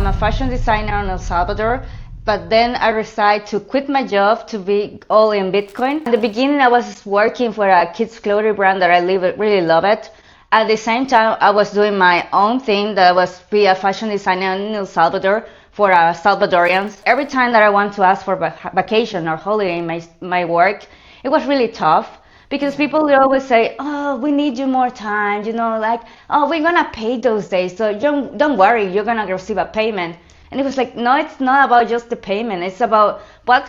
I'm a fashion designer in El Salvador, but then I decided to quit my job to be all in Bitcoin. In the beginning, I was working for a kids' clothing brand that I really love it. At the same time, I was doing my own thing that was be a fashion designer in El Salvador for Salvadorians. Every time that I want to ask for vacation or holiday in my work, it was really tough because people will always say, "Oh, we need you more time," like, "Oh, we're gonna pay those days, so don't worry, you're gonna receive a payment." And it was like, no, it's not about just the payment. It's about what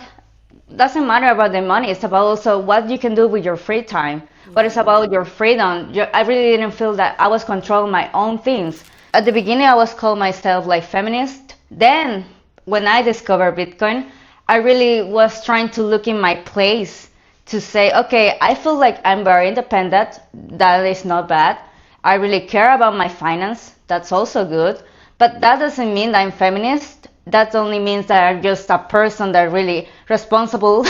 doesn't matter about the money. It's about also what you can do with your free time. But it's about your freedom. I really didn't feel that I was controlling my own things. At the beginning, I was called myself like feminist. Then, when I discovered Bitcoin, I really was trying to look in my place to say, okay, I feel like I'm very independent. That is not bad. I really care about my finance. That's also good. But that doesn't mean that I'm feminist. That only means that I'm just a person that really responsible.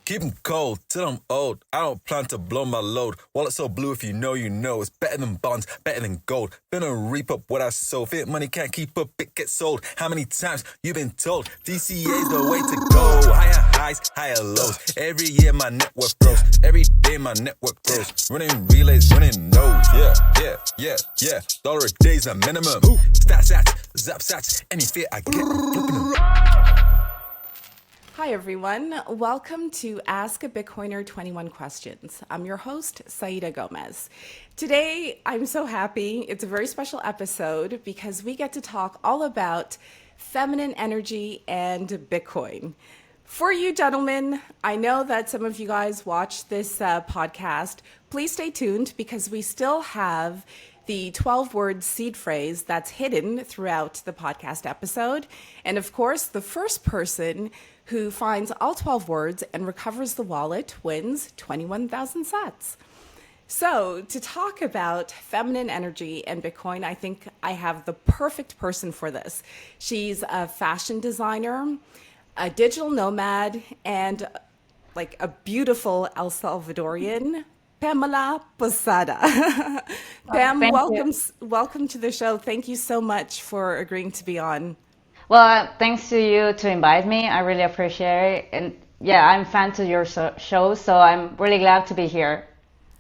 Keep 'em cold till I'm old. I don't plan to blow my load. Wallet so blue, if you know, you know. It's better than bonds, better than gold. Finna reap up what I sow. Fit money can't keep up, it gets sold. How many times you been told? DCA's the way to go. Higher highs, higher lows. Every year my network grows. Every day my network grows. Running relays, running nodes. Yeah. Dollar a day's a minimum. Stats, zap sats. Any fear I get, I'm flipping them. Hi, everyone. Welcome to Ask a Bitcoiner 21 Questions. I'm your host, Saida Gomez. Today, I'm so happy. It's a very special episode because we get to talk all about feminine energy and Bitcoin. For you gentlemen, I know that some of you guys watch this podcast. Please stay tuned because we still have the 12-word seed phrase that's hidden throughout the podcast episode. And of course, the first person who finds all 12 words and recovers the wallet wins 21,000 sats. So to talk about feminine energy and Bitcoin, I think I have the perfect person for this. She's a fashion designer, a digital nomad, and like a beautiful El Salvadorian, Pamela Posada. Pam, welcome to the show. Thank you so much for agreeing to be on. Well, thanks to you to invite me. I really appreciate it. And yeah, I'm a fan to your show, so I'm really glad to be here.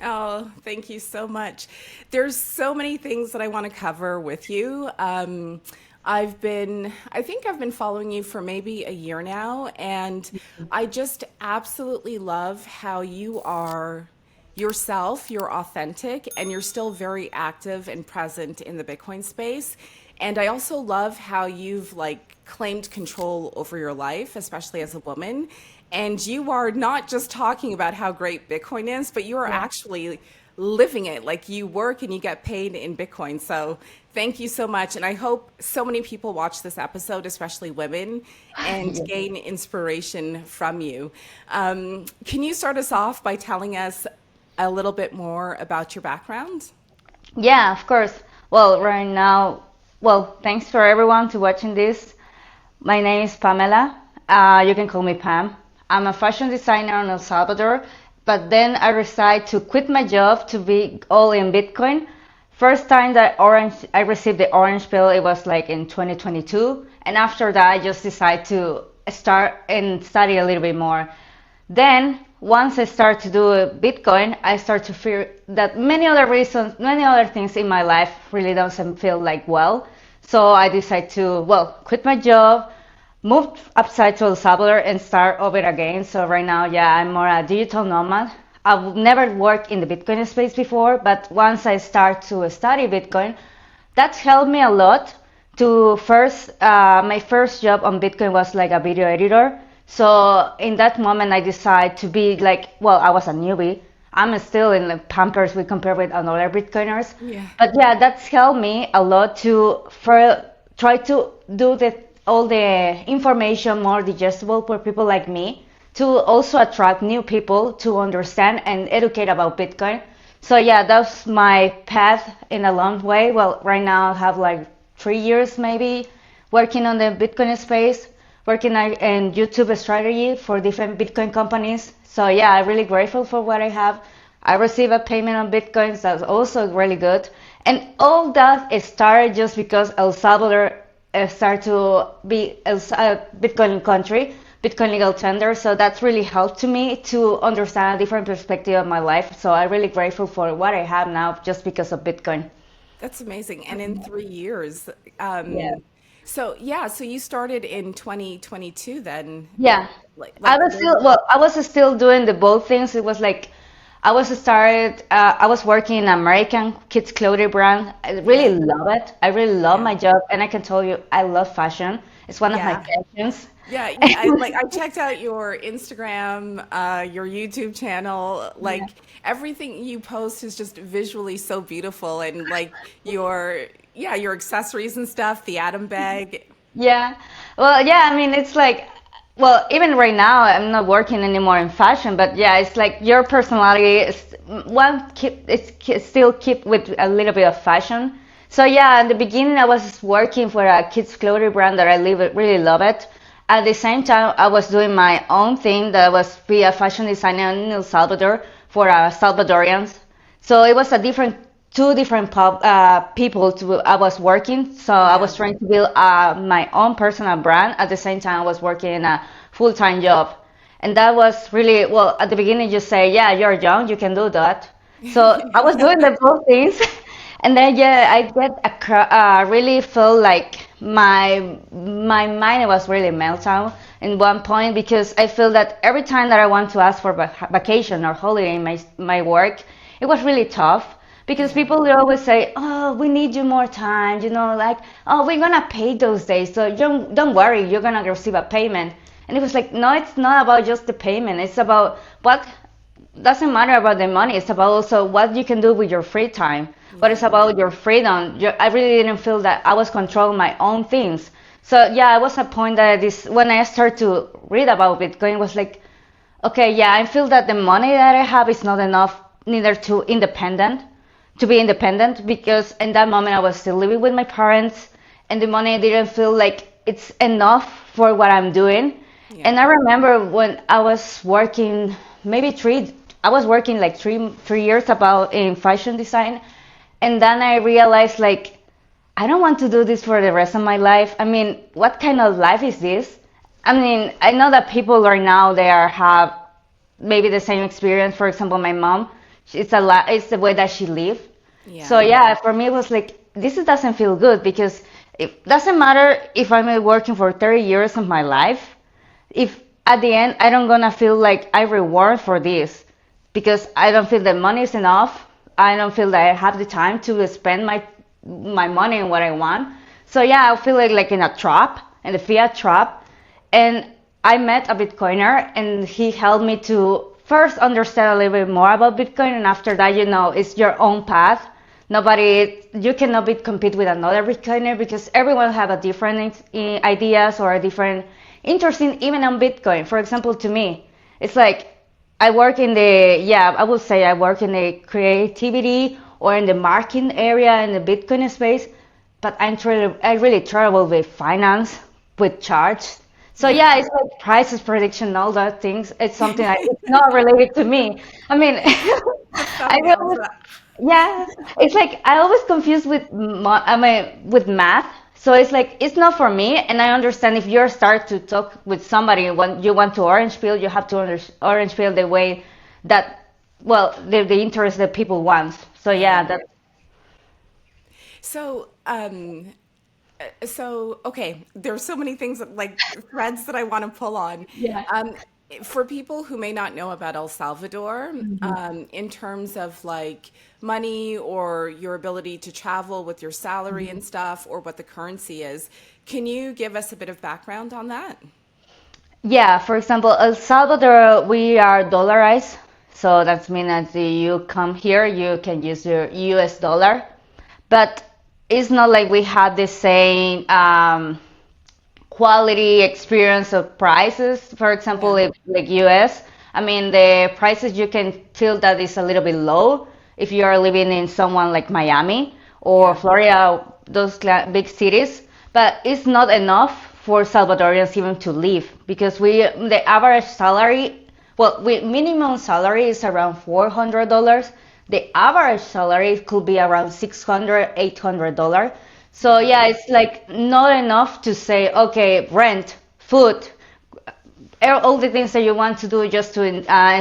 Oh, thank you so much. There's so many things that I want to cover with you. I think I've been following you for maybe a year now, and I just absolutely love how you are yourself, you're authentic, and you're still very active and present in the Bitcoin space. And I also love how you've claimed control over your life, especially as a woman. And you are not just talking about how great Bitcoin is, but you are actually living it. Like, you work and you get paid in Bitcoin. So thank you so much. And I hope so many people watch this episode, especially women, and gain inspiration from you. Can you start us off by telling us a little bit more about your background? Yeah, of course. Well, right now, thanks for everyone to watching this. My name is Pamela. You can call me Pam. I'm a fashion designer in El Salvador, but then I decided to quit my job to be all in Bitcoin. First time that I received the orange pill, it was like in 2022. And after that, I just decided to start and study a little bit more. Then, once I start to do Bitcoin, I start to fear that many other things in my life really doesn't feel like well. So I decided to, quit my job, moved upside to El Salvador and start over again. So right now, I'm more a digital nomad. I've never worked in the Bitcoin space before, but once I start to study Bitcoin, that helped me a lot. My first job on Bitcoin was like a video editor. So in that moment, I decided to be I was a newbie. I'm still in the Pampers we compare with other Bitcoiners. Yeah. But that's helped me a lot to try to do all the information more digestible for people like me, to also attract new people to understand and educate about Bitcoin. So that's my path in a long way. Well, right now I have 3 years maybe working on the Bitcoin space, working in YouTube strategy for different Bitcoin companies. So I'm really grateful for what I have I receive a payment on Bitcoins. That's also really good. And all that started just because El Salvador started to be a Bitcoin country, Bitcoin legal tender. So that's really helped to me to understand a different perspective of my life. So I'm really grateful for what I have now just because of Bitcoin. That's amazing. And in 3 years, Yeah. so yeah, so you started in 2022 then, Yeah, like literally. I was still doing the both things. It was like I was working in an American kids clothing brand. I really Yeah, love it. I really love yeah, my job, and I can tell you, I love fashion. It's one of my yeah. passions. Yeah, I checked out your Instagram, your YouTube channel. Yeah. Like everything you post is just visually so beautiful, and like your yeah, your accessories and stuff, the Atom bag. Yeah. Well, yeah, I mean, it's like, well, even right now, I'm not working anymore in fashion, but yeah, it's like your personality is still keep with a little bit of fashion. So yeah, in the beginning, I was working for a kids clothing brand that really love it. At the same time, I was doing my own thing that was be a fashion designer in El Salvador for Salvadorians. So it was a different, two different people I was working. So I Yeah. was trying to build my own personal brand. At the same time, I was working in a full-time job. And that was really, well, at the beginning, you say, yeah, you're young, you can do that. So I was doing the both things. And then, yeah, I get really feel like my mind was really meltdown in one point because I feel that every time that I want to ask for vacation or holiday in my work, it was really tough because Yeah. people will always say, "Oh, we need you more time," like, "Oh, we're gonna pay those days, so don't worry, you're gonna receive a payment." And it was like, no, it's not about just the payment. It's about what doesn't matter about the money. It's about also what you can do with your free time. What is Yeah. about your freedom. I really didn't feel that I was controlling my own things. So yeah, it was a point that this when I started to read about Bitcoin, it was like, okay, yeah, I feel that the money that I have is not enough neither to be independent because in that moment I was still living with my parents and the money didn't feel like it's enough for what I'm doing. Yeah. And I remember when I was working I was working like 3 years about in fashion design and then I realized like I don't want to do this for the rest of my life. I mean, what kind of life is this? I mean, I know that people right now have maybe the same experience. For example, my mom, it's the way that she live. So Yeah. yeah, for me it was like this doesn't feel good because it doesn't matter if I'm working for 30 years of my life. If at the end I don't gonna feel like I reward for this because I don't feel the money is enough. I don't feel that I have the time to spend my money on what I want. So yeah, I feel like in a trap, in the fiat trap. And I met a Bitcoiner and he helped me to first understand a little bit more about Bitcoin. And after that, it's your own path. You cannot compete with another Bitcoiner because everyone have a different ideas or a different interest in even on Bitcoin. For example, to me, it's like I would say I work in the creativity or in the marketing area in the Bitcoin space, but I really trouble with finance, with charts. So yeah, Yeah. it's like prices prediction, all that things. It's something it's not related to me. I mean, That's I something else. always, yeah, it's like I always confused with math. So it's like it's not for me, and I understand if you start to talk with somebody when you want to orange peel, you have to orange peel the way that the interest that people want. So Yeah. yeah, that So, okay, there's so many things like threads that I want to pull on. yeah. Um, for people who may not know about El Salvador, in terms of like money or your ability to travel with your salary and stuff, or what the currency is, can you give us a bit of background on that? Yeah, for example, El Salvador, we are dollarized. So that means that you come here, you can use your US dollar. But it's not like we have the same quality experience of prices. For example, Yeah. if like US, I mean, the prices you can feel that is a little bit low if you are living in someone like Miami or Yeah. Florida, those big cities. But it's not enough for Salvadorians even to live because the average salary, well, with minimum salary is around $400. The average salary could be around $600, $800. So yeah, it's like not enough to say, okay, rent, food, all the things that you want to do just to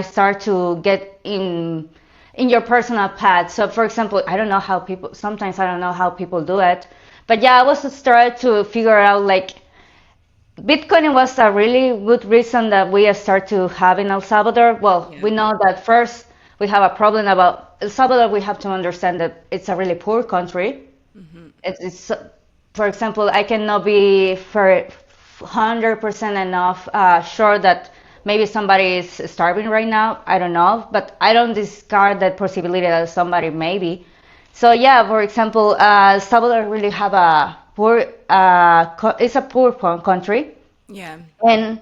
start to get in your personal path. So for example, I don't know how people, sometimes I don't know how people do it, but yeah, I was started to figure out like Bitcoin was a really good reason that we start to have in El Salvador. Well, Yeah. we know that first we have a problem about El Salvador. We have to understand that it's a really poor country. It's for example, I cannot be for 100% enough sure that maybe somebody is starving right now. I don't know, but I don't discard that possibility that somebody maybe. So yeah, for example, Salvador really have a poor, it's a poor country, Yeah. and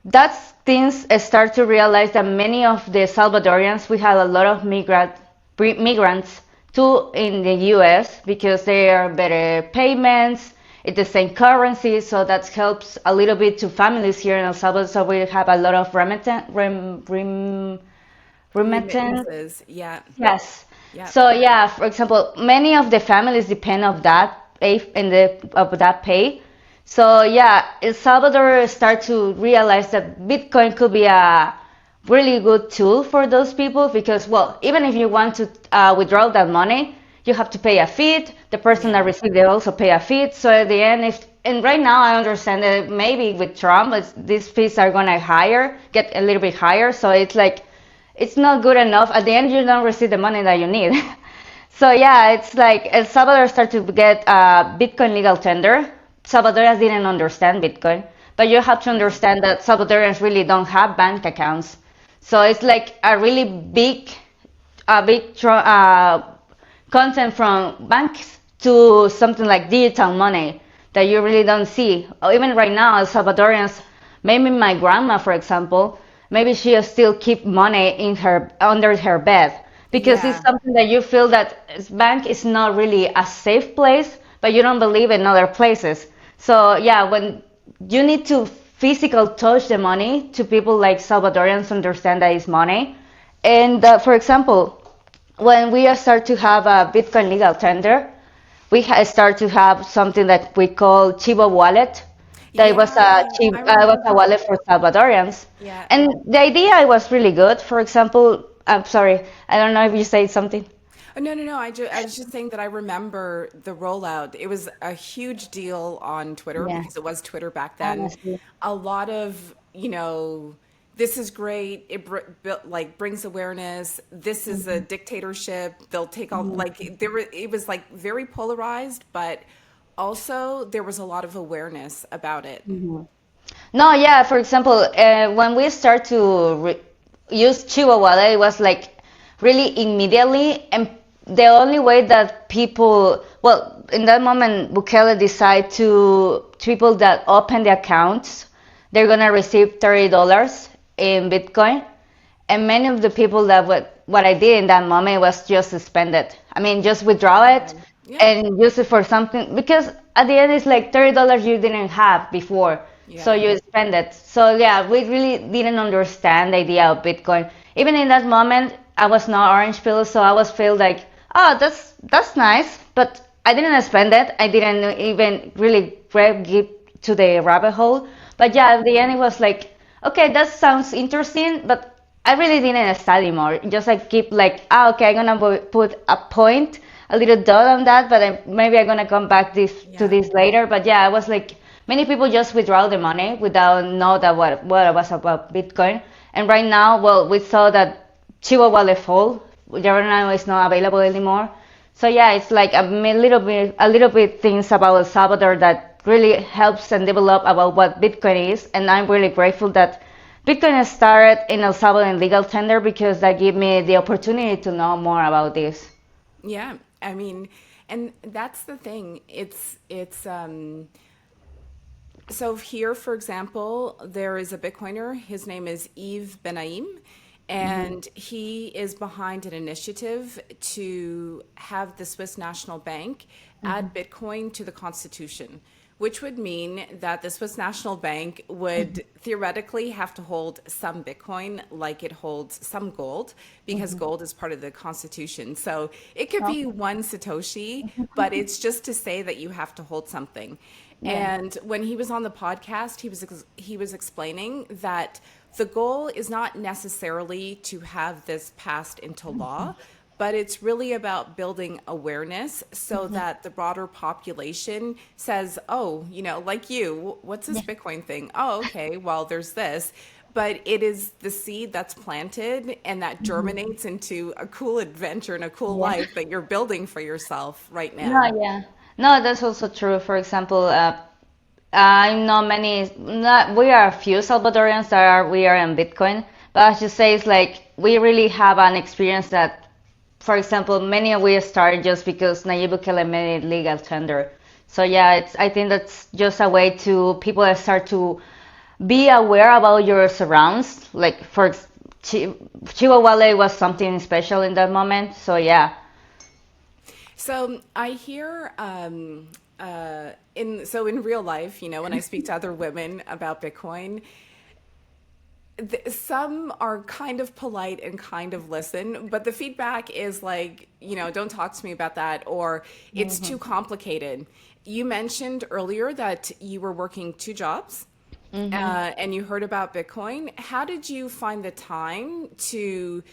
that's things I start to realize that many of the Salvadorians, we have a lot of migrants too in the U.S. because there are better payments, it's the same currency, so that helps a little bit to families here in El Salvador. So we have a lot of remittance. Remittances. Yeah. Yes. Yeah. So yeah, for example, many of the families depend of that pay of that pay. So yeah, El Salvador start to realize that Bitcoin could be a really good tool for those people because, well, even if you want to withdraw that money, you have to pay a fee. The person that received it also pay a fee. So at the end, if and right now I understand that maybe with Trump, these fees are gonna get a little bit higher. So it's like it's not good enough. At the end, you don't receive the money that you need. So yeah, it's like El Salvador started to get a Bitcoin legal tender. Salvadorians didn't understand Bitcoin, but you have to understand that Salvadorians really don't have bank accounts. So it's like a really content from banks to something like digital money that you really don't see. Or even right now, El Salvadorians, maybe my grandma, for example, maybe she still keep money in her under her bed because it's Yeah. something that you feel that bank is not really a safe place, but you don't believe in other places. So yeah, when you need to physical touch the money to people like Salvadorians understand that it's money. And for example, when we start to have a Bitcoin legal tender, we start to have something that we call Chivo wallet. That was Yeah. I was a remember. wallet for Salvadorians, Yeah. and the idea was really good. For example, I'm sorry, I don't know if you said something. Oh, no, no, no. I was just saying that I remember the rollout. It was a huge deal on Twitter Yeah, because it was Twitter back then. honestly. A lot of, this is great. Like brings awareness. This is a dictatorship. They'll take all like there were. It was like very polarized, but also there was a lot of awareness about it. No, yeah. For example, when we start to use Chihuahua, it was like really immediately, and the only way that people, well, in that moment, Bukele decide to people that open the accounts, they're gonna receive $30 in Bitcoin, and many of the people that what I did in that moment was just spend it. I mean, just withdraw it Yeah. and use it for something because at the end it's like $30 you didn't have before, so Yeah. you spend it. So yeah, we really didn't understand the idea of Bitcoin. Even in that moment, I was not orange pill, so I was feel like, oh, that's nice, but I didn't spend it. I didn't even really get to the rabbit hole. But yeah, at the end it was like, okay, that sounds interesting, but I really didn't study more. Just like keep like, okay, I'm gonna put a point, a little dot on that, but maybe I'm gonna come back to Yeah. this later. But yeah, I was like, many people just withdraw the money without know that what it was about Bitcoin. And right now, well, we saw that Chivo wallet fall. Right now it's not available anymore. So yeah, it's like a little bit things about El Salvador that really helps and develop about what Bitcoin is. And I'm really grateful that Bitcoin started in El Salvador in legal tender because that gave me the opportunity to know more about this. Yeah. I mean, and that's the thing. It's so here, for example, there is a Bitcoiner. His name is Yves Benaim, and he is behind an initiative to have the Swiss National Bank add Bitcoin to the Constitution, which would mean that the Swiss National Bank would theoretically have to hold some Bitcoin like it holds some gold, because gold is part of the Constitution. So it could be one Satoshi, but it's just to say that you have to hold something. Yeah. And when he was on the podcast, he was explaining that the goal is not necessarily to have this passed into law, but it's really about building awareness so that the broader population says, oh, like you, what's this Yeah. Bitcoin thing? Oh, okay, well, there's this. But it is the seed that's planted and that germinates into a cool adventure and a cool Yeah. life that you're building for yourself right No, now. yeah. No, that's also true. For example, I know many, not, we are a few Salvadorians we are in Bitcoin, but as you say, it's like we really have an experience that, for example, many of we started just because Nayib Bukele made it legal tender. So yeah, I think that's just a way to people that start to be aware about your surrounds. Like Chihuahua was something special in that moment. So yeah. So I hear in real life, when I speak to other women about Bitcoin, some are kind of polite and kind of listen, but the feedback is like, don't talk to me about that, or it's too complicated. You mentioned earlier that you were working two jobs, and you heard about Bitcoin. How did you find the time to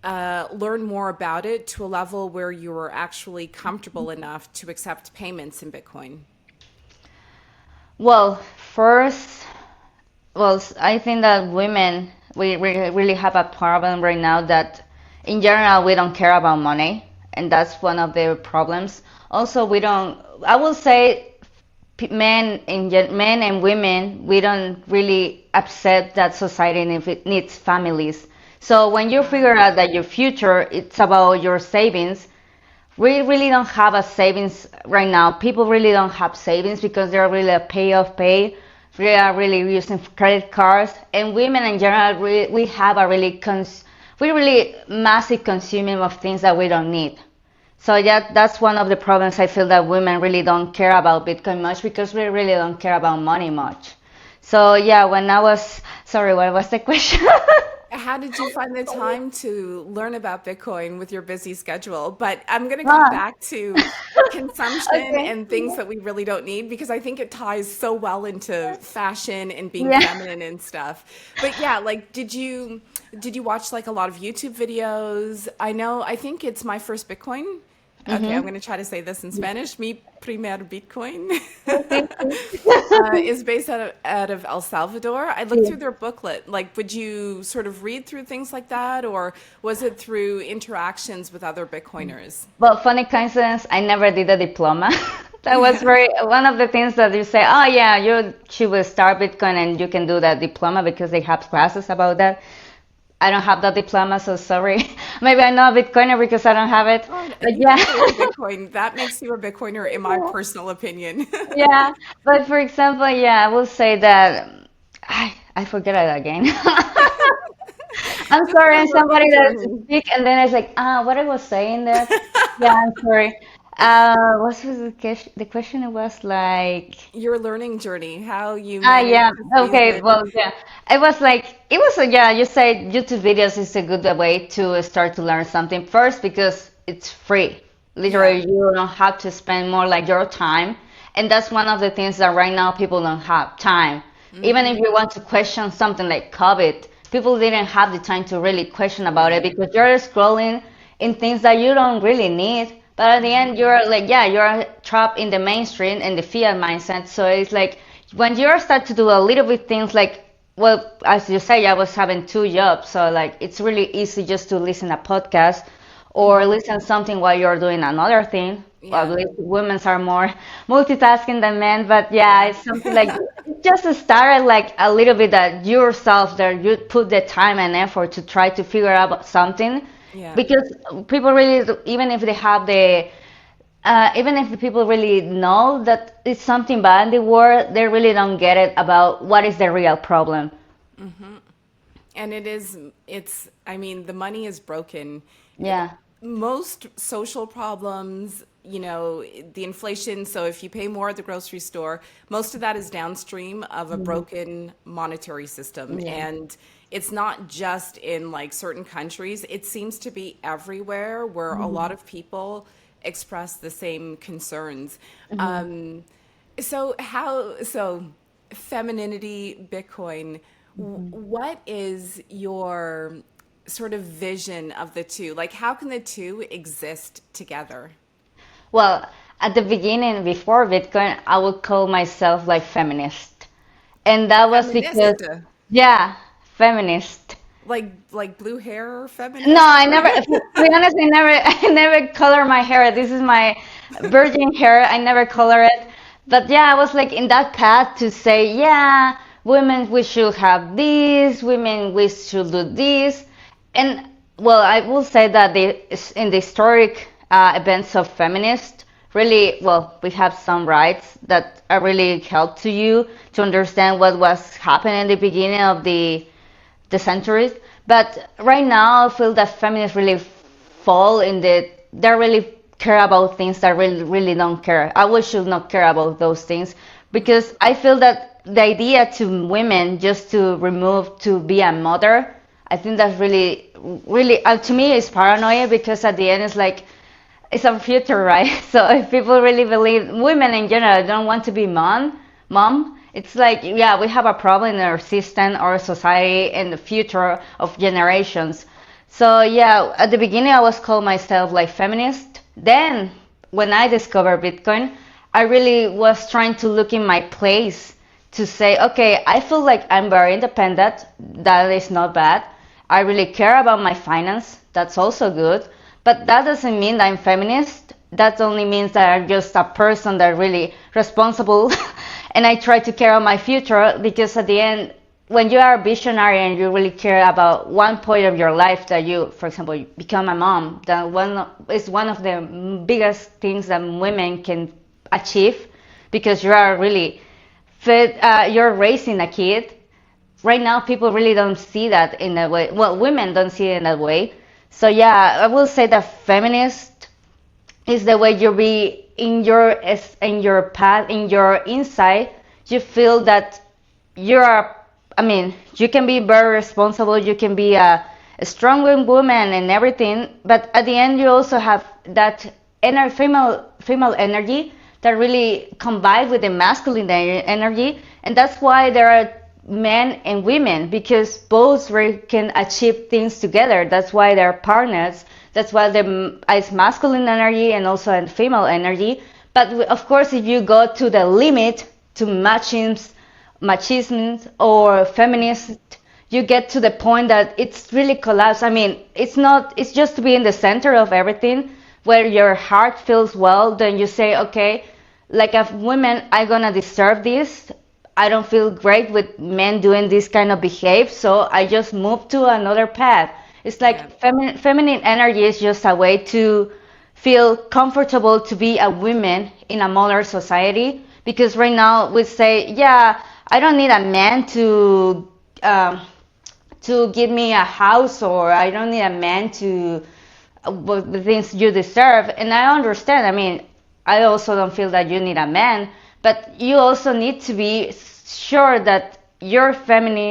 learn more about it to a level where you were actually comfortable enough to accept payments in Bitcoin? Well, first, I think that women, we really have a problem right now that in general we don't care about money, and that's one of the problems. Also, we don't, I will say men and women, we don't really accept that society needs families. So when you figure out that your future, it's about your savings, we really don't have a savings right now. People really don't have savings because they're really a pay. We are really using credit cards, and women in general, we have a we really massive consuming of things that we don't need. So yeah, that's one of the problems. I feel that women really don't care about Bitcoin much because we really don't care about money much. So yeah, when I was, sorry, what was the question? How did you find the time to learn about Bitcoin with your busy schedule? But I'm going to come Ah, back to consumption okay. and things that we really don't need, because I think it ties so well into fashion and being Yeah. feminine and stuff. But yeah, like did you watch like a lot of YouTube videos? I think it's My First Bitcoin. Okay, I'm Mm-hmm. going to try to say this in Spanish. Mi primer Bitcoin Okay. is based out of El Salvador. I looked through their booklet. Like, would you sort of read through things like that, or was it through interactions with other Bitcoiners? Well, funny coincidence, I never did a diploma. That was Yeah. very one of the things that you say, oh yeah, you should start Bitcoin and you can do that diploma because they have classes about that. I don't have that diploma, so sorry. Maybe I'm not a Bitcoiner because I don't have it. Oh, But you yeah. can say you're a Bitcoin. That makes you a Bitcoiner, in my personal opinion. Yeah. But for example, yeah, I will say that I forget it again. I'm Just sorry, the I'm somebody learning that journey. speak and then it's like, what I was saying that. Yeah, I'm sorry. What was the question? It was like, Your learning journey, how you managed yeah, to squeeze okay, in. well, yeah. It was, yeah, you say YouTube videos is a good way to start to learn something first because it's free. Yeah. Literally, you don't have to spend more like your time. And that's one of the things that right now people don't have time. Even if you want to question something like COVID, people didn't have the time to really question about it Right. because you're scrolling in things that you don't really need. But at the end, you're like, yeah, you're trapped in the mainstream and the fiat mindset. So it's like when you start to do a little bit things like, well, as you say, I was having two jobs. So like it's really easy just to listen a podcast or listen something while you're doing another thing. Well, I Yeah. believe women are more multitasking than men, but yeah, Yeah. it's something like just to start like a little bit that yourself that you put the time and effort to try to figure out something Yeah. because people really even if they have the even if the people really know that it's something bad in the world, they really don't get it about what is the real problem. And it's, I mean, the money is broken. Yeah. most social problems, the inflation. So if you pay more at the grocery store, most of that is downstream of a broken monetary system. Yeah. And it's not just in like certain countries, it seems to be everywhere where a lot of people express the same concerns. So femininity, Bitcoin, what is your sort of vision of the two? Like, how can the two exist together? Well, at the beginning, before Bitcoin, I would call myself like feminist. And that was because, Feminist, yeah, feminist. like blue hair No, feminist? I never, to be honest, I never, I never color my hair. This is my virgin hair. I never color it. But yeah, I was like in that path to say, yeah, women, we should have this, women, we should do this. And well, I will say that in the historic events of feminists, really, well, we have some rights that are really help to you to understand what was happening in the beginning of the centuries. But right now, I feel that feminists really fall in they really care about things that really don't care. I would should not care about those things because I feel that the idea to women just to remove to be a mother, I think that's really to me is paranoia because at the end it's like it's a future, right? So if people really believe women in general don't want to be mom, it's like yeah, we have a problem in our system, our society, and the future of generations. So yeah, at the beginning I was called myself like feminist. Then when I discovered Bitcoin, I really was trying to look in my place to say, okay, I feel like I'm very independent. That is not bad. I really care about my finance. That's also good. But that doesn't mean that I'm feminist. That only means that I'm just a person that really responsible and I try to care of my future because at the end, when you are a visionary and you really care about one point of your life that you, for example, you become a mom, that one is one of the biggest things that women can achieve because you are really fit, you're raising a kid. Right now, people really don't see that in that way. Well, women don't see it in that way. So yeah, I will say that feminist is the way you be in your path, in your inside. You feel that you are. I mean, you can be very responsible. You can be a strong woman and everything. But at the end, you also have that female energy that really combined with the masculine energy, and that's why there are men and women because both can achieve things together. That's why they're partners. That's why there is masculine energy and also a female energy. But of course, if you go to the limit to machismo or feminist, you get to the point that it's really collapsed. I mean, it's not. It's just to be in the center of everything, where your heart feels well. Then you say, okay, like a woman, I'm gonna deserve this. I don't feel great with men doing this kind of behave, so I just move to another path. It's Yeah. like feminine energy is just a way to feel comfortable to be a woman in a modern society. Because right now we say, yeah, I don't need a man um, to give me a house, or I don't need a man to the things you deserve. And I understand. I mean, I also don't feel that you need a man, but you also need to be sure that your feminist,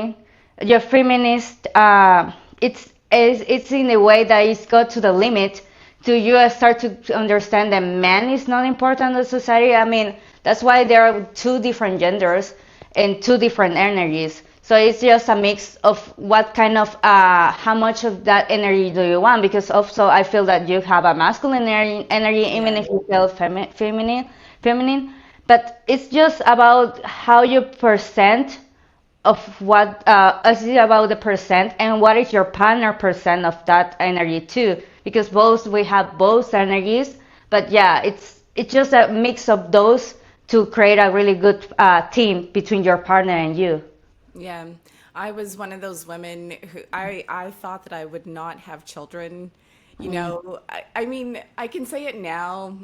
it's in a way that it's got to the limit. To you start to understand that man is not important in society. I mean, that's why there are two different genders and two different energies. So it's just a mix of what kind of, how much of that energy do you want? Because also I feel that you have a masculine energy even Yeah. if you feel feminine. But it's just about how you present of what is it about the percent and what is your partner percent of that energy too, because both we have both energies. But yeah, it's just a mix of those to create a really good team between your partner and you. Yeah, I was one of those women who I thought that I would not have children. I mean, I can say it now.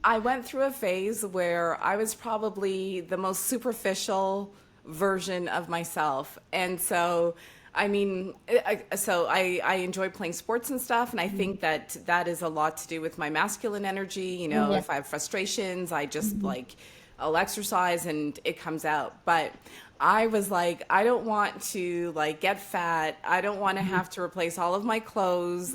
I went through a phase where I was probably the most superficial version of myself. And so I mean, I enjoy playing sports and stuff, and I think that that is a lot to do with my masculine energy. You know, Yeah. if I have frustrations, I just Mhm. like I'll exercise and it comes out. But I was like, I don't want to like get fat. I don't want to have to replace all of my clothes.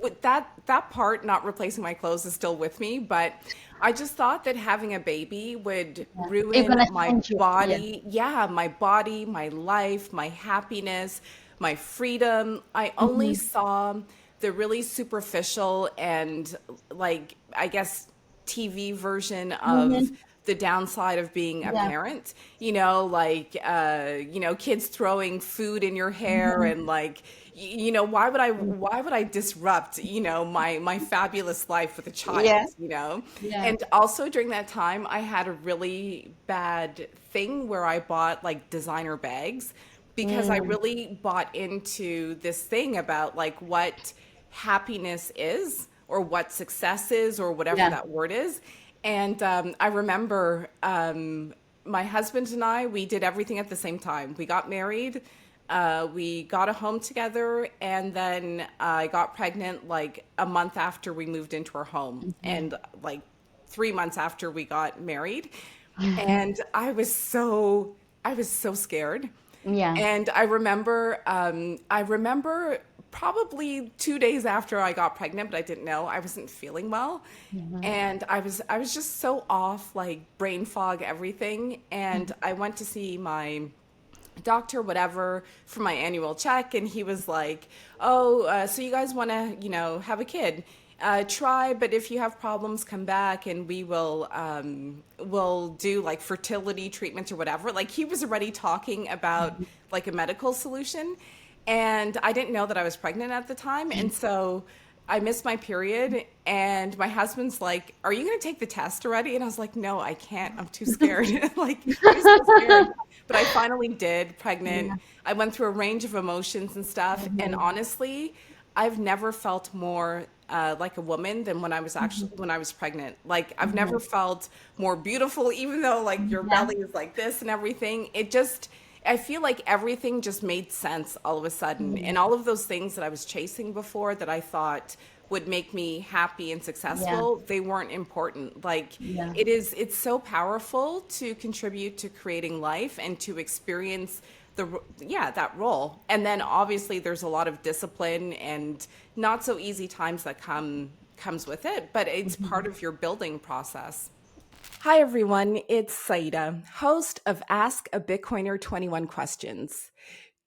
With that part, not replacing my clothes is still with me, but I just thought that having a baby would Yeah. It's ruin gonna my change you. Yeah. body. Yeah, my body, my life, my happiness, my freedom. I only Mhm. saw the really superficial and, like, I guess, TV version of Mhm. the downside of being a Yeah. parent, like, kids throwing food in your hair Mhm. and like, why would I disrupt, my fabulous life with a Yeah. child. Yeah. And also during that time, I had a really bad thing where I bought like designer bags because I Mm. really bought into this thing about like what happiness is or what success is or whatever Yeah. that word is. And I remember my husband and we did everything at the same time. We got married, we got a home together, and then I got pregnant like a month after we moved into our home, and like 3 months after we got married. And I was so scared. Yeah. And I remember probably 2 days after I got pregnant, but I didn't know I wasn't feeling well, Mhm. and I was just so off, like brain fog, everything. And I went to see my doctor, whatever, for my annual check, and he was like, "Oh, so you guys want to, have a kid? Try, but if you have problems, come back, and we'll do like fertility treatments or whatever." Like he was already talking about like a medical solution, and I didn't know that I was pregnant at the time, and so I missed my period, and my husband's like, "Are you going to take the test already?" And I was like, "No, I can't. I'm too scared." Like I was so scared. But I finally did, pregnant. Yeah. I went through a range of emotions and stuff. And Mhm. honestly, I've never felt more like a woman than when I was pregnant. Like I've never Mhm. felt more beautiful, even though like your Yeah. belly is like this and everything. I feel like everything just made sense all of a sudden. And Mhm. all of those things that I was chasing before that I thought would make me happy and Yeah. successful, they weren't important. Like Yeah. it's so powerful to contribute to creating life and to experience that role. And then obviously there's a lot of discipline and not so easy times that comes with it, but it's part of your building process. Hi, everyone. It's Saida, host of Ask a Bitcoiner 21 Questions.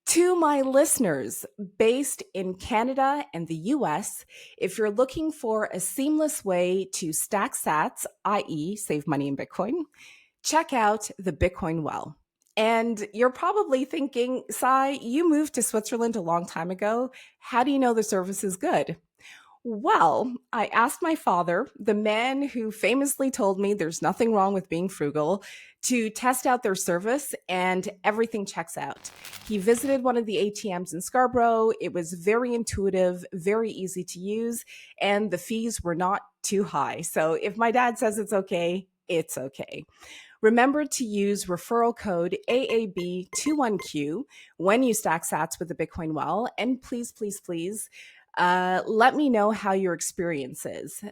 To my listeners based in Canada and the US, if you're looking for a seamless way to stack sats, i.e., save money in Bitcoin, check out the Bitcoin Well. And you're probably thinking, Sai, you moved to Switzerland a long time ago. How do you know the service is good? Well, I asked my father, the man who famously told me there's nothing wrong with being frugal, to test out their service, and everything checks out. He visited one of the ATMs in Scarborough. It was very intuitive, very easy to use, and the fees were not too high. So if my dad says it's okay, it's okay. Remember to use referral code AAB21Q when you stack sats with the Bitcoin Well. And please, please, please, let me know how your experience is.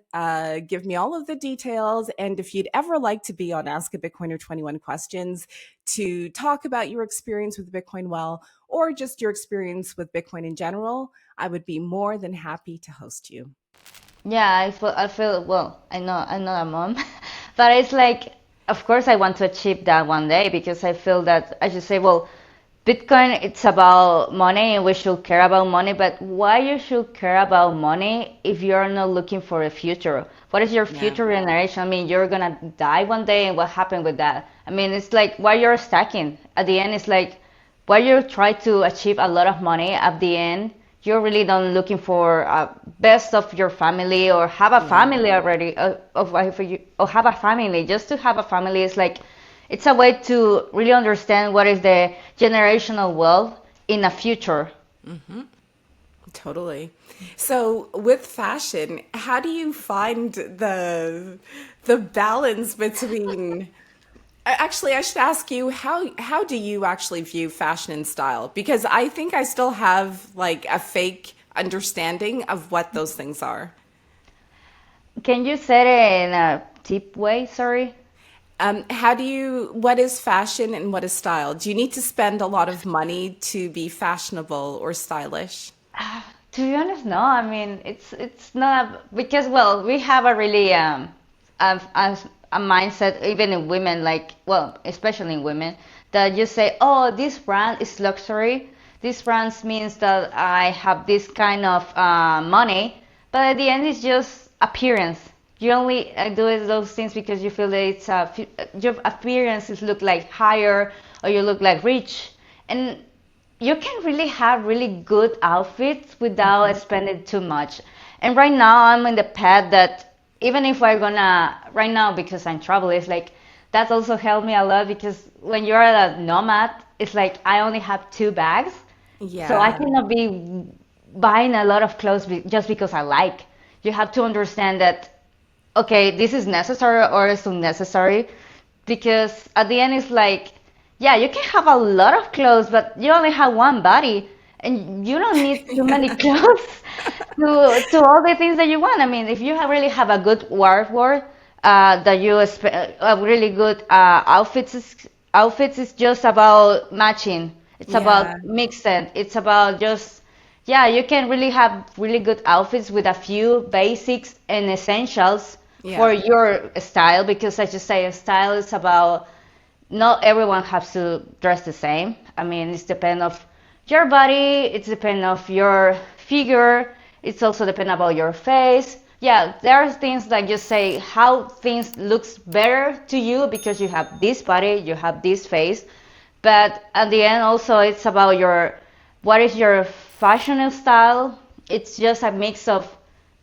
Give me all of the details. And if you'd ever like to be on Ask a Bitcoiner 21 Questions to talk about your experience with Bitcoin Well or just your experience with Bitcoin in general, I would be more than happy to host you. Yeah, I feel well, I'm not a mom, but it's like, of course I want to achieve that one day because I feel that I should say, well, Bitcoin, it's about money and we should care about money, but why you should care about money if you're not looking for a future? What is your Yeah. future generation? I mean, you're gonna die one day and what happened with that? I mean, it's like why you're stacking. At the end, it's like why you try to achieve a lot of money at the end, you're really not looking for best of your family or have a Yeah. family already for you or have a family. Just to have a family is like it's a way to really understand what is the generational wealth in the future. Totally. So with fashion, how do you find the balance between Actually, I should ask you how do you actually view fashion and style? Because I think I still have like a fake understanding of what those things are. Can you say it in a deep way? Sorry. What is fashion and what is style? Do you need to spend a lot of money to be fashionable or stylish? To be honest, no. I mean, it's not because well, we have a really a mindset even in women, like well, especially in women, that you say, oh, this brand is luxury. This brand means that I have this kind of money, but at the end, it's just appearance. You only do those things because you feel that your appearances look like higher or you look like rich, and you can really have really good outfits without spending too much. And right now I'm in the path that even if we're gonna right now because I'm traveling, it's like that's also helped me a lot because when you're a nomad, it's like I only have two bags, so I Yeah. cannot be buying a lot of clothes just because I like. You have to understand that okay, this is necessary or it's unnecessary because at the end it's like, yeah, you can have a lot of clothes, but you only have one body and you don't need too many clothes to all the things that you want. I mean, if you really have a good wardrobe, that a really good outfits is just about matching. It's Yeah. about mixing. It's about just yeah, you can really have really good outfits with a few basics and essentials for Yeah. your style because as you say, style is about not everyone has to dress the same. I mean, it's depend of your body, it's depend of your figure, it's also depend about your face. Yeah, there are things like you say how things looks better to you because you have this body, you have this face, but at the end also it's about your what is your fashion style. It's just a mix of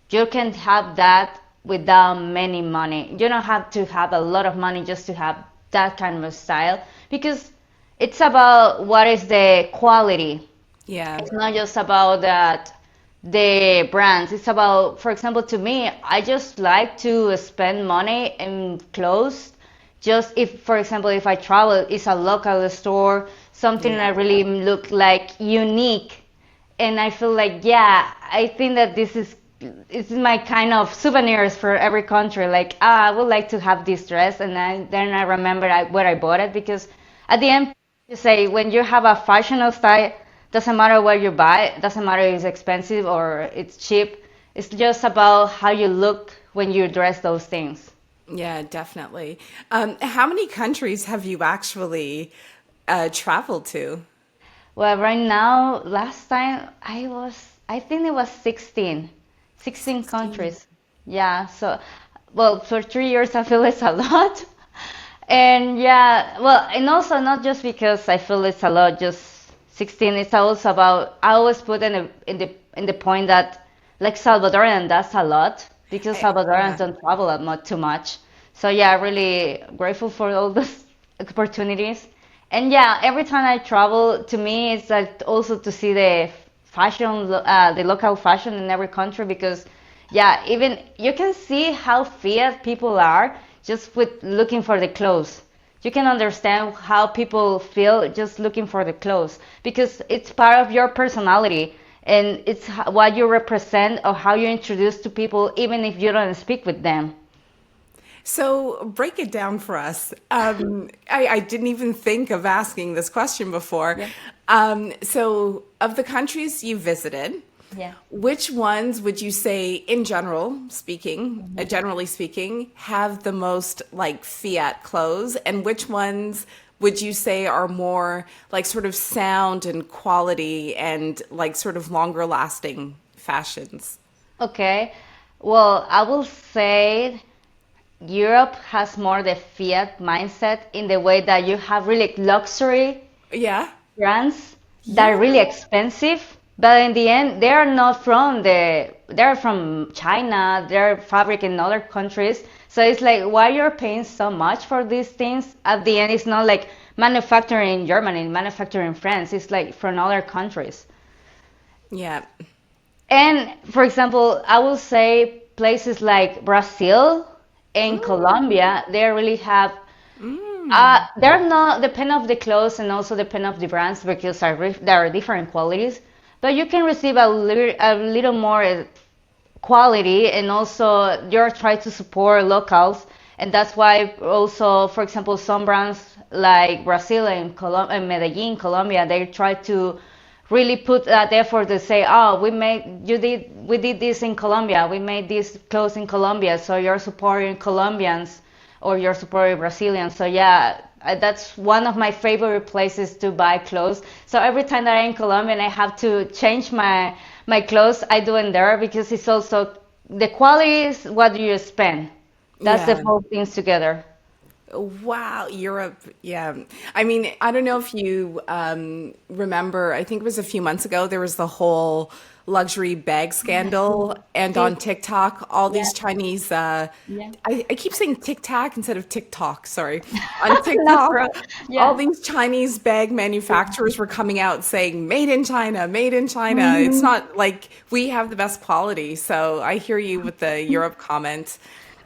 you can have that without many money. You don't have to have a lot of money just to have that kind of style because it's about what is the quality. Yeah. It's not just about that the brands. It's about, for example, to me, I just like to spend money in clothes. Just if, for example, if I travel, it's a local store, something Yeah. that really look like unique, and I feel like, yeah, I think that this is my kind of souvenirs for every country. Like, ah, I would like to have this dress, and then I remember where I bought it because at the end, you say when you have a fashionable style, doesn't matter where you buy, it doesn't matter if it's expensive or it's cheap. It's just about how you look when you dress those things. Yeah, definitely. How many countries have you actually traveled to? Well, right now, last time I think it was 16 16. countries. Yeah, so, well, for 3 years, I feel it's a lot. And yeah, well, and also not just because I feel it's a lot, just 16, it's also about, I always put in the point that, like Salvadorian, that's a lot, because Salvadorians Yeah. don't travel too much. So yeah, really grateful for all those opportunities. And yeah, every time I travel, to me, it's like also to see the fashion, the local fashion in every country because, yeah, even you can see how fiat people are just with looking for the clothes. You can understand how people feel just looking for the clothes because it's part of your personality and it's what you represent or how you introduce to people even if you don't speak with them. So break it down for us. I didn't even think of asking this question before. Yeah. So, of the countries you visited, Yeah. which ones would you say, in generally speaking, have the most like fiat clothes, and which ones would you say are more like sort of sound and quality and like sort of longer lasting fashions? Okay. Well, I will say Europe has more the fiat mindset in the way that you have really luxury Yeah. brands that are Yeah. really expensive, but in the end, they are not from they're from China, they're fabric in other countries. So it's like, why you're paying so much for these things? At the end, it's not like manufacturing in Germany, manufacturing in France. It's like from other countries. Yeah. And for example, I will say places like Brazil and Mm, Colombia, they really have They're not depend of the clothes and also depend of the brands because there are different qualities. But you can receive a little more quality, and also you're trying to support locals, and that's why also, for example, some brands like Brazil and and Medellin, Colombia, they try to really put that effort to say, oh, we did this in Colombia, we made these clothes in Colombia, so you're supporting Colombians or you're supporting Brazilians. So yeah, that's one of my favorite places to buy clothes. So every time that I'm in Colombia and I have to change my clothes, I do in there because it's also the quality is what you spend. That's the Yeah. both things together. Wow, Europe. Yeah. I mean, I don't know if you remember, I think it was a few months ago, there was the whole luxury bag scandal. And See, on TikTok, all yeah, these Chinese, yeah. I keep saying TikTok instead of TikTok, sorry. On No TikTok, problem. all Yeah. these Chinese bag manufacturers were coming out saying, made in China, made in China. It's Mhm. not like we have the best quality. So I hear you with the Europe comment.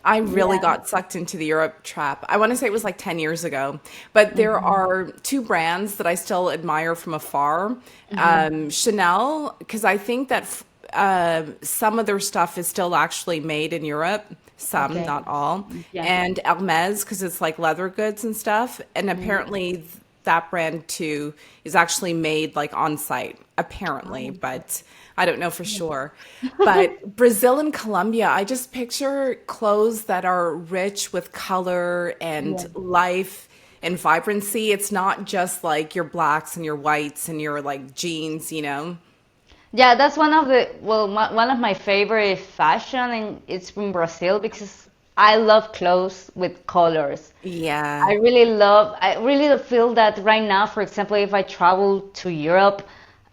I really Yeah. got sucked into the Europe trap. I want to say it was like 10 years ago. But there Hmm. are two brands that I still admire from afar. Hmm. Chanel, because I think that some of their stuff is still actually made in Europe, some, Okay. not all. Yeah. And Hermes, because it's like leather goods and stuff. And Mm. apparently that brand too is actually made like on site, apparently, but I don't know for sure. But Brazil and Colombia, I just picture clothes that are rich with color and Yeah. life and vibrancy. It's not just like your blacks and your whites and your like jeans, you know? Yeah, that's one of the one of my favorite fashion, and it's from Brazil because I love clothes with colors. Yeah. I really feel that right now, for example, if I travel to Europe,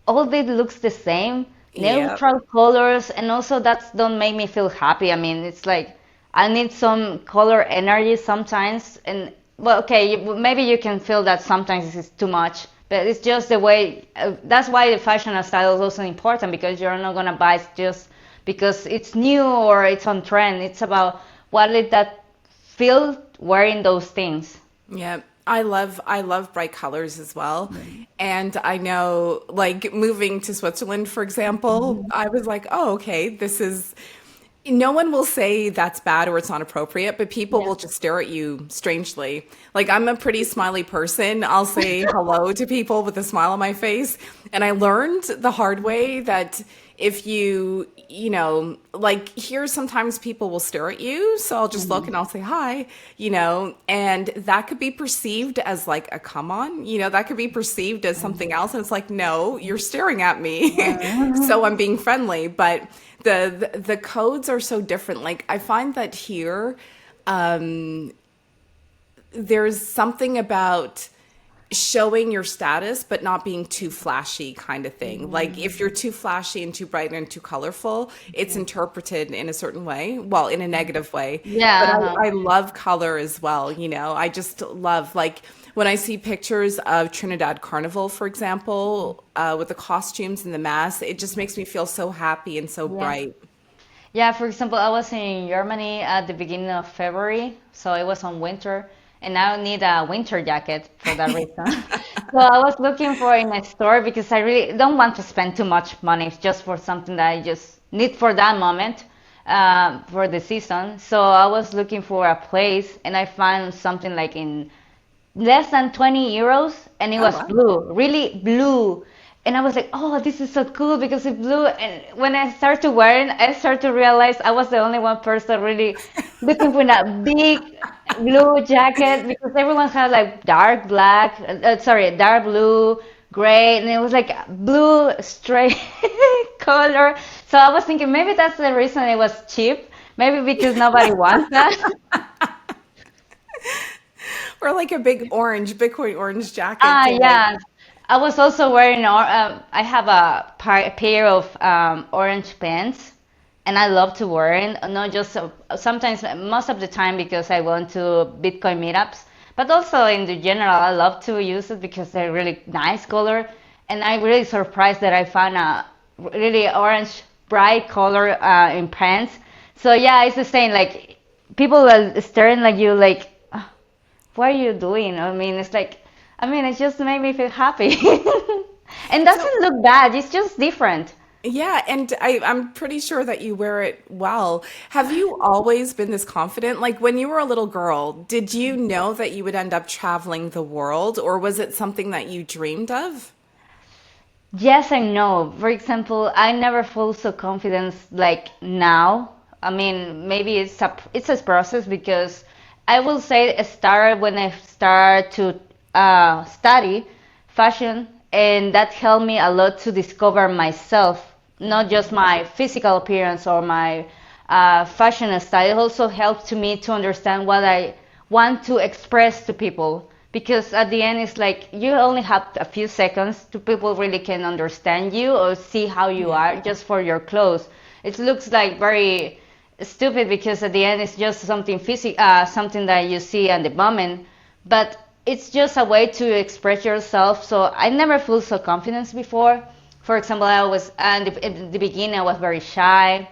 all of it looks the same, Yep. neutral colors, and also that's don't make me feel happy. I mean, it's like I need some color energy sometimes, and well, okay, maybe you can feel that sometimes it's too much, but it's just the way. That's why the fashion and style is also important because you're not gonna buy it just because it's new or it's on trend. It's about what it that feel wearing those things. Yeah, I love bright colors as well. And I know like moving to Switzerland, for example, I was like, "Oh, okay, this is no one will say that's bad or it's not appropriate, but people Yeah. will just stare at you strangely. Like I'm a pretty smiley person. I'll say hello to people with a smile on my face. And I learned the hard way that if like here sometimes people will stare at you, so I'll just look Mhm. and I'll say hi, and that could be perceived as like a come on, that could be perceived as something else, and it's like, no, you're staring at me. So I'm being friendly, but the codes are so different. Like I find that here there's something about showing your status but not being too flashy kind of thing. Like if you're too flashy and too bright and too colorful, it's interpreted in a certain way, well, in a negative way. But Yeah. I love color as well, I just love like when I see pictures of Trinidad Carnival, for example, with the costumes and the masks, it just makes me feel so happy and so Yeah. bright. Yeah, for example, I was in Germany at the beginning of February, so it was on winter, and I need a winter jacket for that reason. So I was looking for in a store because I really don't want to spend too much money just for something that I just need for that moment, for the season. So I was looking for a place, and I found something like in less than 20 euros, and it Oh, was wow. blue, really blue. And I was like, oh, this is so cool because it's blue. And when I started to wear it, I started to realize I was the only one person really looking for that big blue jacket because everyone had like dark black, sorry, dark blue, gray, and it was like blue straight color. So I was thinking maybe that's the reason it was cheap. Maybe because nobody wants that. Or like a big orange Bitcoin orange jacket Ah, to like. yeah. I was also wearing, I have a pair of orange pants, and I love to wear it. Not just sometimes, most of the time, because I went to Bitcoin meetups, but also in the general, I love to use it because they're really nice color. And I'm really surprised that I found a really orange, bright color in pants. So yeah, it's the same. Like people are staring like you, like. what are you doing? I mean, it's like, I mean, it just made me feel happy. And So doesn't look bad, it's just different. yeah, and I'm pretty sure that you wear it well. Have you always been this confident? Like when you were a little girl, did you know that you would end up traveling the world, or was it something that you dreamed of? Yes and no. For example, I never feel so confident like now. I mean, maybe it's a process because I will say it started when I started to study fashion, and that helped me a lot to discover myself, not just my physical appearance or my fashion style. It also helped to me to understand what I want to express to people, because at the end it's like you only have a few seconds to people really can understand you or see how you Yeah. are just for your clothes. It looks like very stupid because at the end it's just something something that you see at the moment, but it's just a way to express yourself. So I never felt so confident before. For example, I was at the beginning I was very shy,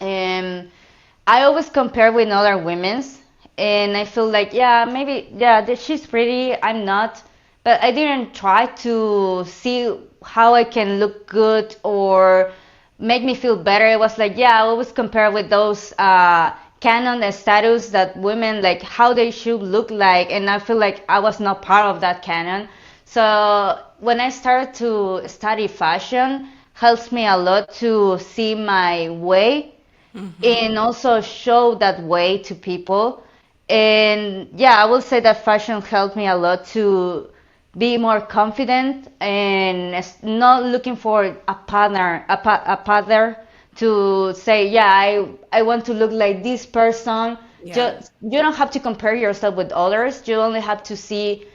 and I always compare with other women's, and I feel like, yeah, maybe, yeah, she's pretty, I'm not, but I didn't try to see how I can look good or make me feel better. It was like, yeah, I always compare with those canon status that women, like how they should look like, and I feel like I was not part of that canon. So when I started to study fashion, helps me a lot to see my way and also show that way to people. And yeah, I will say that fashion helped me a lot to be more confident and not looking for a partner, a partner to say, yeah, I want to look like this person. Yeah. Just you don't have to compare yourself with others. You only have to see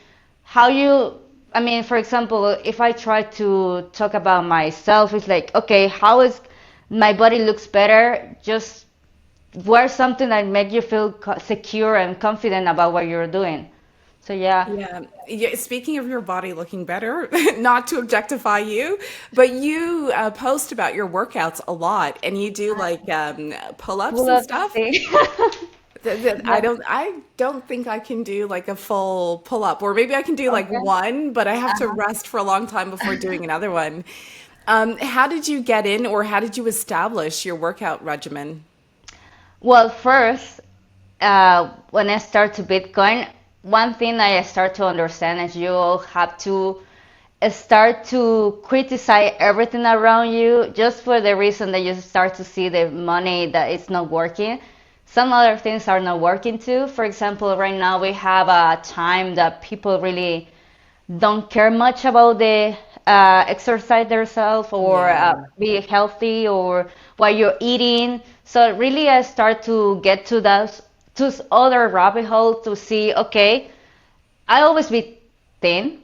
how you, I mean, for example, if I try to talk about myself, it's like, okay, how is my body looks better? Just wear something that make you feel secure and confident about what you're doing. So yeah. Yeah. Yeah. Speaking of your body looking better, not to objectify you, but you post about your workouts a lot and you do like pull-ups Pull and up stuff. thing. I Yeah. don't think I can do like a full pull-up, or maybe I can do like Okay. one, but I have to rest for a long time before doing another one. How did you get in, or how did you establish your workout regimen? Well, first, when I start to Bitcoin, one thing I start to understand is you all have to start to criticize everything around you just for the reason that you start to see the money that it's not working. Some other things are not working too. For example, right now we have a time that people really don't care much about the exercise themselves or Yeah. be healthy or what you're eating. So really, I start to get to those other rabbit hole to see. Okay, I always be thin,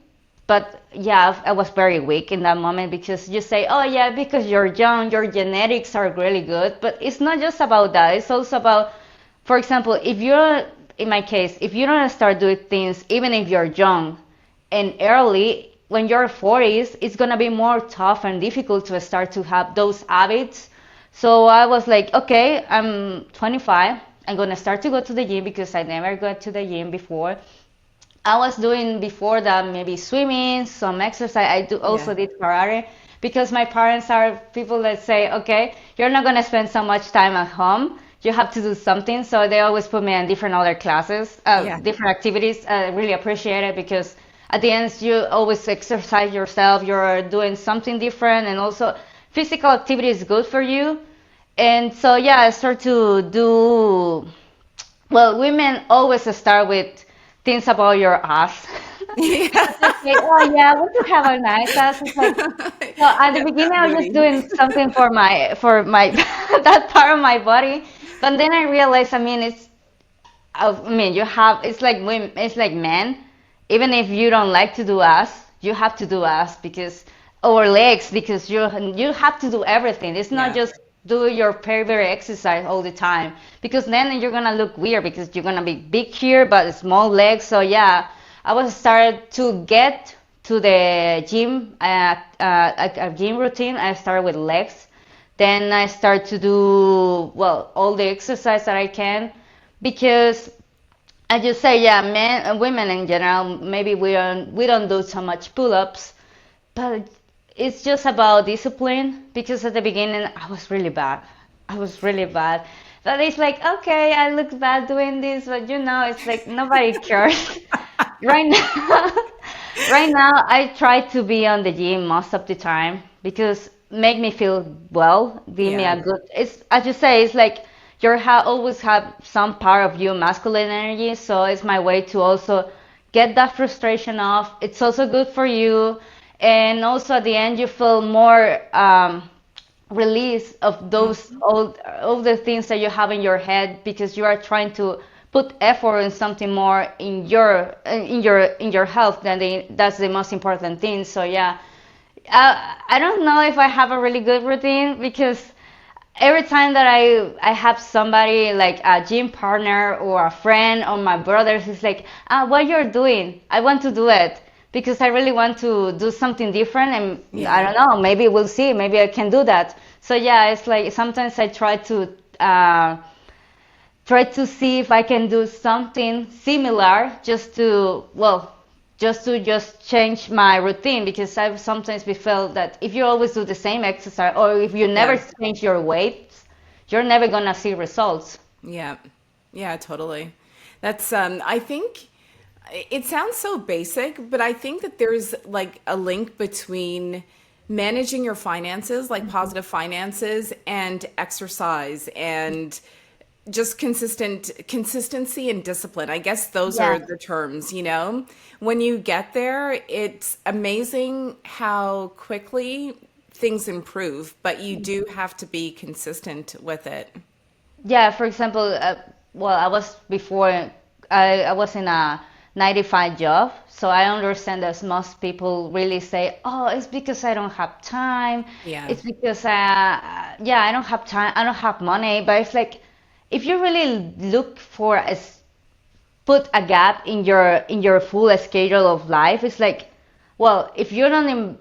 but yeah, I was very weak in that moment because you say, oh yeah, because you're young, your genetics are really good, but it's not just about that. It's also about, for example, if you're, in my case, if you don't start doing things, even if you're young and early, when you're 40s, it's gonna be more tough and difficult to start to have those habits. So I was like, okay, I'm 25. I'm gonna start to go to the gym because I never got to the gym before. I was doing before that maybe swimming, some exercise. I do Yeah. also did karate because my parents are people that say, okay, you're not gonna spend so much time at home. You have to do something. So they always put me in different other classes, Yeah. different activities. I really appreciate it because at the end you always exercise yourself. You're doing something different, and also physical activity is good for you. And so yeah, I start to do, well, women always start with things about your ass. Yeah. Just say, oh yeah, I want to have a nice ass. It's like, so at the Get beginning, that I was just booty. doing something for my that part of my body, but then I realized, I mean, I mean, you have, it's like women, it's like men. Even if you don't like to do ass, you have to do ass because, or legs, because you have to do everything. It's not Yeah. just do your periphery exercise all the time because then you're gonna look weird because you're gonna be big here but small legs. So yeah, I was started to get to the gym, a gym routine. I started with legs. Then I start to do, well, all the exercise that I can because I just say, yeah, men and women in general, maybe we don't do so much pull-ups, but it's just about discipline because at the beginning I was really bad. I was really bad. But it's like, okay, I look bad doing this, but it's like nobody cares. Right now, right now I try to be on the gym most of the time because make me feel well, give me Yeah. a good. It's as you say, it's like always have some part of you masculine energy, so it's my way to also get that frustration off. It's also good for you, and also at the end you feel more release of those all the things that you have in your head because you are trying to put effort in something more in your health that's the most important thing. So yeah, I don't know if I have a really good routine because every time that I have somebody like a gym partner or a friend or my brothers is like, what you're doing? I want to do it because I really want to do something different, and I Yeah. don't know, maybe we'll see, maybe I can do that. So yeah, it's like sometimes I try to see if I can do something similar just to change my routine because I've sometimes be felt that if you always do the same exercise or if you never Yeah. change your weights, you're never gonna see results. Yeah. Yeah, totally. That's I think it sounds so basic, but I think that there's like a link between managing your finances, like positive finances, and exercise and just consistency and discipline. I guess those Yeah. are the terms, you know. When you get there, it's amazing how quickly things improve, but you do have to be consistent with it. Yeah, for example, I was before, I was in a 95 job, so I understand that most people really say, oh, it's because I don't have time. Yeah. It's because, yeah, I don't have time, I don't have money. But it's like, if you really look for put a gap in your full schedule of life, it's like, well, if you don't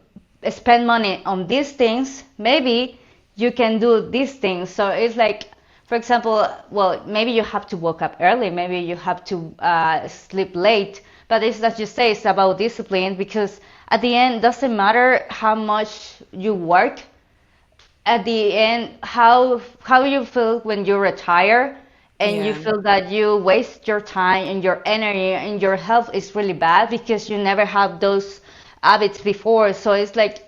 spend money on these things, maybe you can do these things. So it's like, for example, well, maybe you have to wake up early, maybe you have to sleep late, but it's as you say, it's about discipline because at the end, doesn't matter how much you work, at the end how you feel when you retire and you Yeah. feel that you waste your time and your energy and your health is really bad because you never have those habits before. So it's like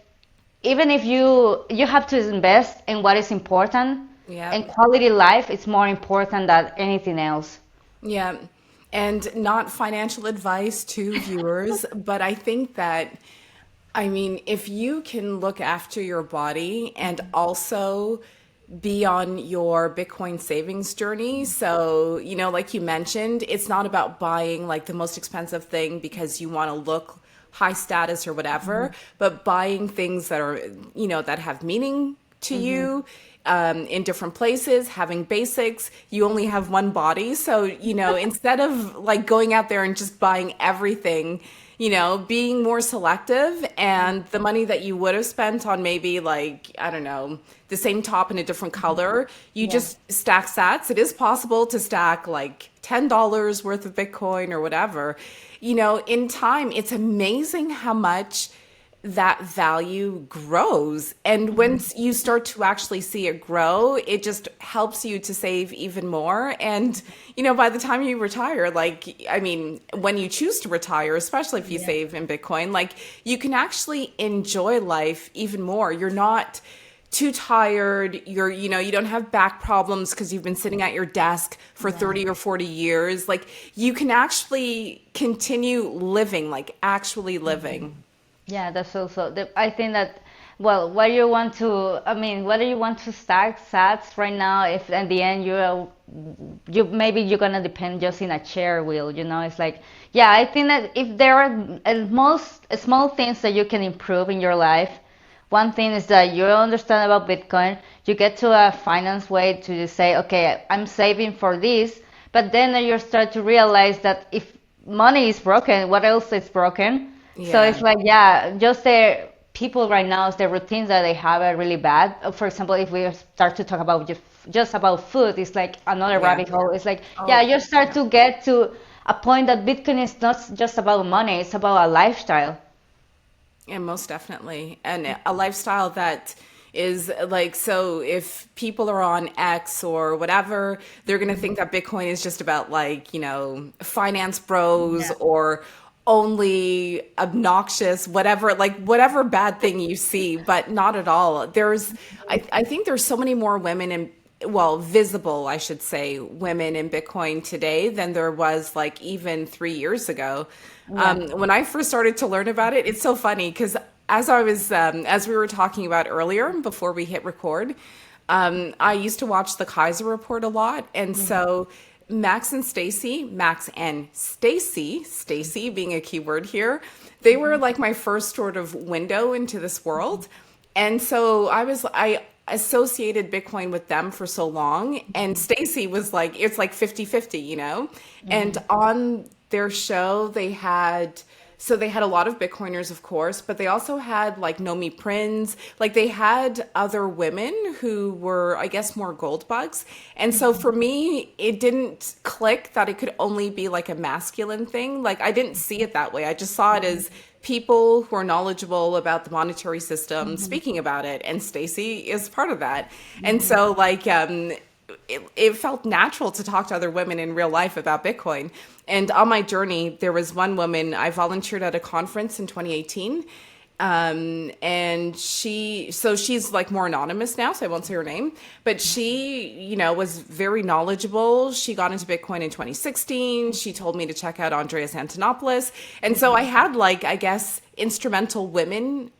even if you have to invest in what is important, Yeah. and quality life is more important than anything else. Yeah. And not financial advice to viewers, but I think that, I mean, if you can look after your body and also be on your Bitcoin savings journey. So, you know, like you mentioned, it's not about buying like the most expensive thing because you want to look high status or whatever, but buying things that are, you know, that have meaning to you in different places, having basics. You only have one body. So, you know, instead of like going out there and just buying everything, you know, being more selective and the money that you would have spent on maybe like, I don't know, the same top in a different color, you Yeah. just stack sats. It is possible to stack like $10 worth of Bitcoin or whatever. You know, in time, it's amazing how much that value grows. And once you start to actually see it grow, it just helps you to save even more. And, you know, by the time you retire, like, I mean, when you choose to retire, especially if you Yeah. save in Bitcoin, like, you can actually enjoy life even more. You're not too tired. You're, you know, you don't have back problems because you've been sitting at your desk for Yeah. 30 or 40 years. Like, you can actually continue living, like, actually living. Yeah, that's also I think that, well, whether you want to start sats right now, if at the end you maybe you're gonna depend just in a chair wheel, it's like, yeah, I think that if there are most small things that you can improve in your life, one thing is that you understand about Bitcoin, you get to a finance way to just say, okay, I'm saving for this, but then you start to realize that if money is broken, what else is broken? So Yeah. it's like, yeah, just the people right now, the routines that they have are really bad. For example, if we start to talk about just about food, it's like another Yeah. rabbit hole. It's like, yeah, Oh, you start yeah. to get to a point that Bitcoin is not just about money, it's about a lifestyle. And most definitely. And a lifestyle that is like, so if people are on X or whatever, they're going to think that Bitcoin is just about like, finance bros Yeah. or only obnoxious, whatever, like whatever bad thing you see, but not at all. I think there's so many more women in, well, visible, I should say, women in Bitcoin today than there was like even 3 years ago. Yeah. When I first started to learn about it, it's so funny because as we were talking about earlier before we hit record, I used to watch the Kaiser Report a lot, and so Max and Stacy being a key word here, they were like my first sort of window into this world. And so I associated Bitcoin with them for so long. And Stacy was like, it's like 50-50. And on their show, they had a lot of Bitcoiners, of course, but they also had like Nomi Prinz, like they had other women who were, I guess, more gold bugs. And so for me, it didn't click that it could only be like a masculine thing. Like I didn't see it that way. I just saw it as people who are knowledgeable about the monetary system speaking about it. And Stacy is part of that. And so like, it felt natural to talk to other women in real life about Bitcoin. And on my journey, there was one woman, I volunteered at a conference in 2018. And she's like more anonymous now, so I won't say her name, but she, was very knowledgeable. She got into Bitcoin in 2016. She told me to check out Andreas Antonopoulos. And so I had like, I guess, instrumental women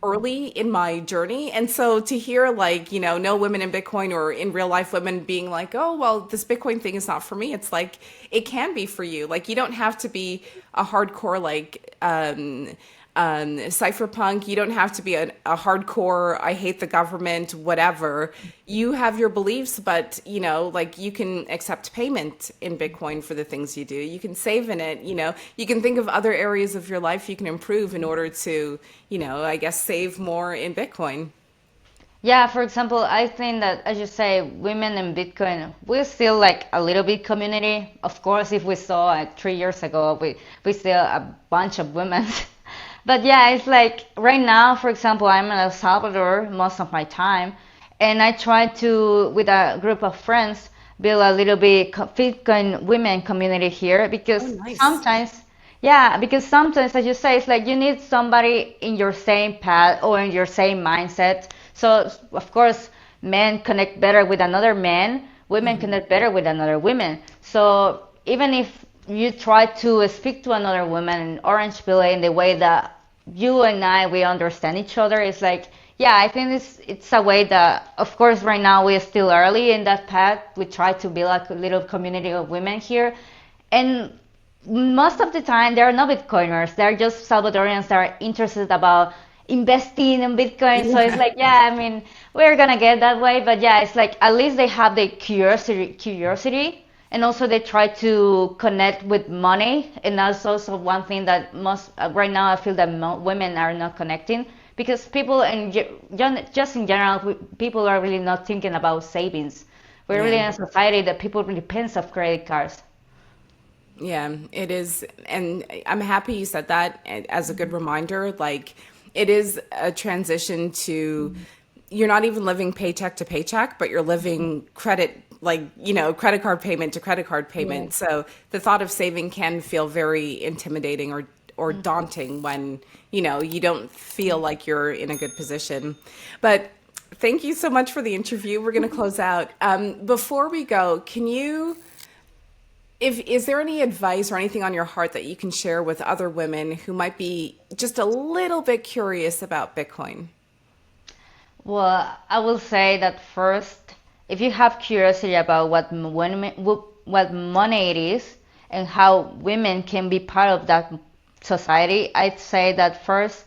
early in my journey. And so to hear like, no women in Bitcoin or in real life women being like, oh, well, this Bitcoin thing is not for me. It's like, it can be for you. Like, you don't have to be a hardcore, like, cypherpunk. You don't have to be a hardcore, I hate the government, whatever. You have your beliefs, but, like you can accept payment in Bitcoin for the things you do. You can save in it, you can think of other areas of your life you can improve in order to, I guess, save more in Bitcoin. Yeah, for example, I think that, as you say, women in Bitcoin, we're still like a little bit community. Of course, if we saw 3 years ago, we still a bunch of women. But yeah, it's like right now, for example, I'm in El Salvador most of my time, and I try to, with a group of friends, build a little bit Bitcoin women community here Oh, because nice. sometimes, yeah, because sometimes, as you say, it's like you need somebody in your same path or in your same mindset. So, of course, men connect better with another man, women connect better with another women. So, even if you try to speak to another woman in Orange Valley in the way that you and I we understand each other, it's like, yeah, I think it's a way that, of course, right now we're still early in that path. We try to build a little community of women here, and most of the time they're not Bitcoiners. They're just Salvadorians that are interested about investing in Bitcoin. So it's Yeah. like, yeah, I mean, we're gonna get that way, but yeah, it's like at least they have the curiosity, and also they try to connect with money. And that's also one thing that most right now I feel that women are not connecting because people and just in general, people are really not thinking about savings. We're really Yeah. in a society that people really depends of credit cards. Yeah, it is. And I'm happy you said that as a good reminder. Like, it is a transition to, you're not even living paycheck to paycheck, but you're living credit, like, credit card payment to credit card Yeah. payment. So the thought of saving can feel very intimidating or daunting when, you don't feel like you're in a good position. But thank you so much for the interview. We're going to close out. Before we go, can you, if is there any advice or anything on your heart that you can share with other women who might be just a little bit curious about Bitcoin? Well, I will say that first, if you have curiosity about what money it is and how women can be part of that society, I'd say that first,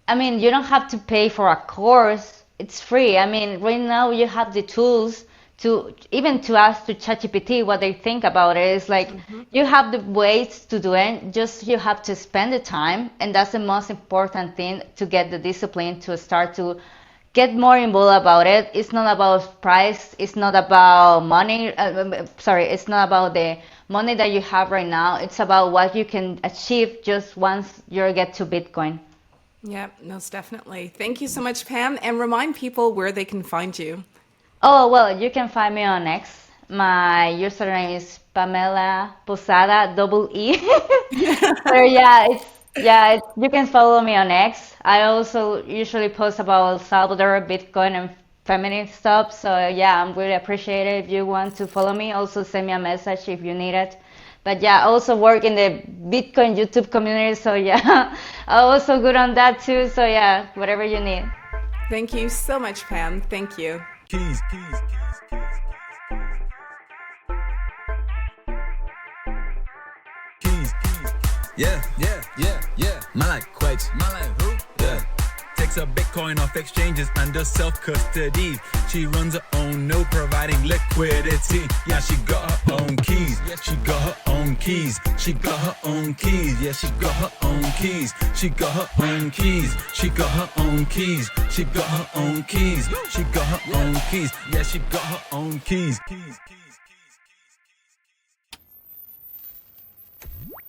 I mean, you don't have to pay for a course. It's free. I mean, right now you have the tools to even to ask to ChatGPT what they think about it. It's like you have the ways to do it. Just you have to spend the time, and that's the most important thing to get the discipline to start to get more involved about it. It's not about price. It's not about money. Sorry, it's not about the money that you have right now. It's about what you can achieve just once you get to Bitcoin. Yeah, most definitely. Thank you so much, Pam. And remind people where they can find you. Oh, well, you can find me on X. My username is Pamela Posada, double E. So you can follow me on X. I also usually post about El Salvador, Bitcoin, and feminist stuff. So yeah, I'm really appreciated if you want to follow me. Also send me a message if you need it. But yeah, I also work in the Bitcoin YouTube community. So yeah, I'm also good on that too. So yeah, whatever you need. Thank you so much, Pam. Thank you. Keys. Yeah. Man like quakes. Man like who? Yeah. Takes her Bitcoin off exchanges under self-custody. She runs her own node, providing liquidity. Yeah, she got her own keys. She got her own keys. She got her own keys. Yeah, she got her own keys. She got her own keys. She got her own keys. She got her own keys. She got her own keys. Yeah, she got her own keys.